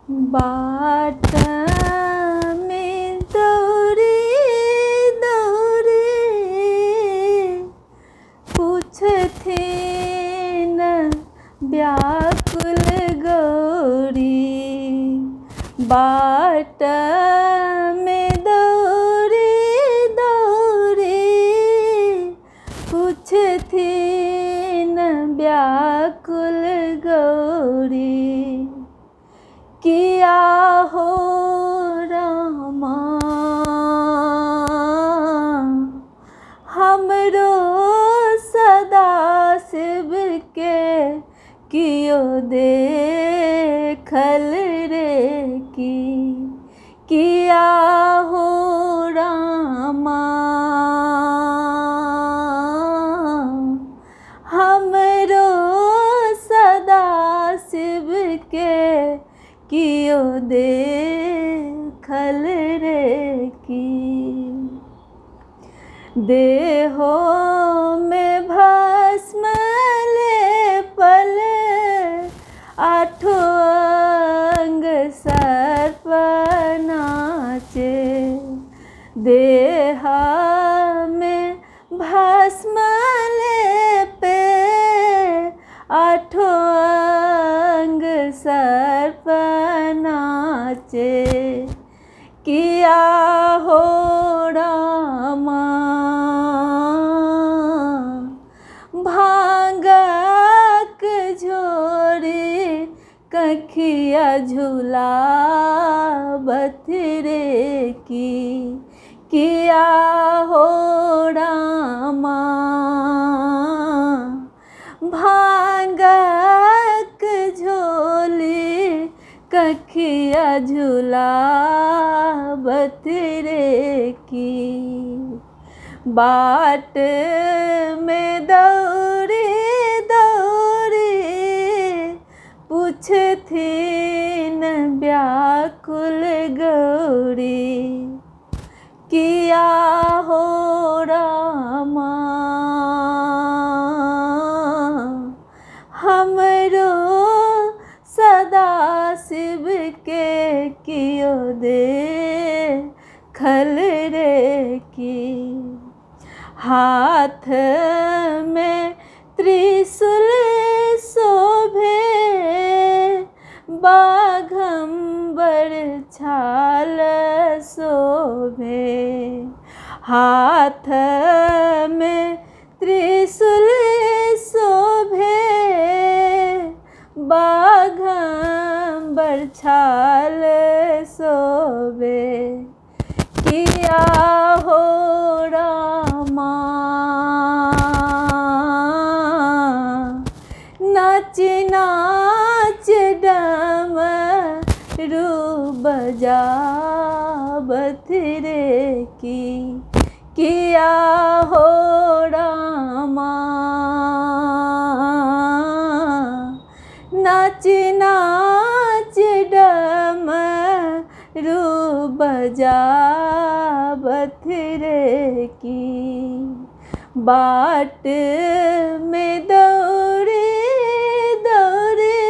बाट में दौड़ी दौड़ी पूछथे न व्याकुल गौरी। बाट में दौड़ी दौड़ी पूछथे न व्याकुल गौरी। किया हो रामा हमरो सदा शिव के कियो देखल रे की। किया हो रामा हमरो सदा शिव के कियो देखल रे की। देहो में भस्म लेपल आठों अंग सर्प नाचे। देह में भस्म लेपे आठों अंग सर्प नाचे। किया हो रामा भांगक झोरी कखिया झुलावत रे की। किया हो रामा भांगक झोली कखिया झुलावत रे की। बाट में दौड़ी दौड़ी पूछथिन व्याकुल गौरी। किया हो रामा हमरो सदा शिव के कियो देखल रे की। हाथ में त्रिशूल शोभे बाघंबर छाल शोभे। हाथ में त्रिशूल शोभे बाघंबर छाल शोभे। किया हो रामा नाच नाच डमरू बजावत रे की। किया हो रामा नाच नाच डमरू बजावत रे की। बाट में दौड़ी दौड़ी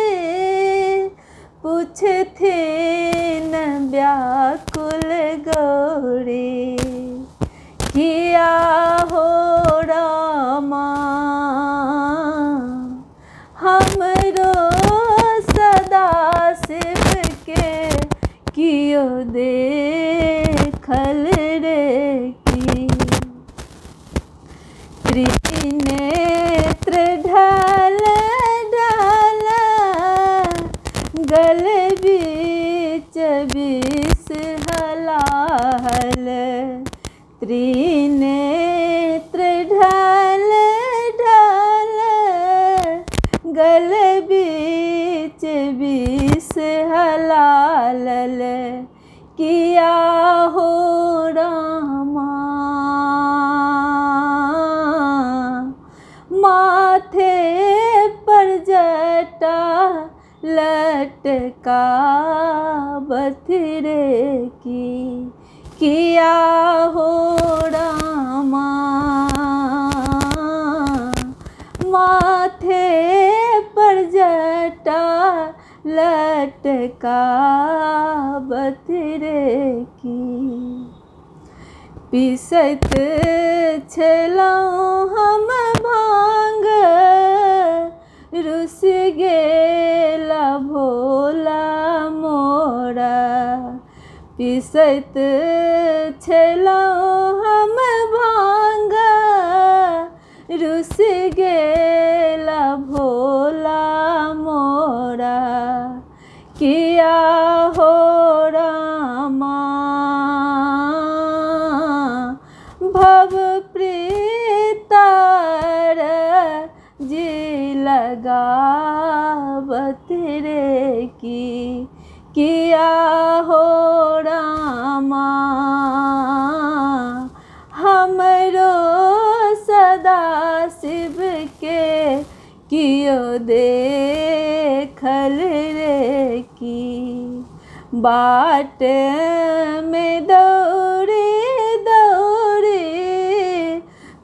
पूछथिन व्याकुल गौरी। किया हो रामा हमरो सदा शिव के कियो देखल रे की। त्रिनेत्र ढल ढल गल बीच बीस हलाहल। त्रिनेत्र ढल ढल गल बीच बीस हलाल। किया हो रामा माथे पर जटा लटकावत रे की। किया हो रामा माथे पर जटा लटकावत रे की। पिसैत छलहुँ हम भांग, रुस गेला भोला मोरा। पिसैत छलहुँ हम भांग, रुस गेला भोला मोरा। किया हो रामा भव प्रीतार जी लगावत रे की। किया हो रामा हमरो सदा शिव के कियो देखल रे की। बाट में दौड़ी दौड़ी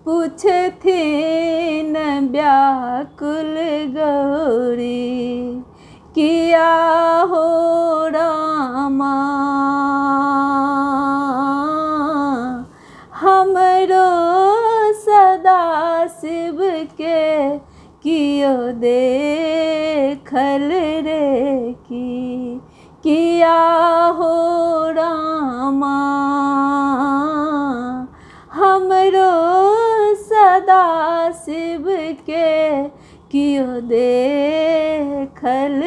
पूछथिन व्याकुल गौरी। किया हो रामा हमरो सदा शिव के कियो देखल रे की। किया हो रामा हमरो सदा शिव के कियो देखल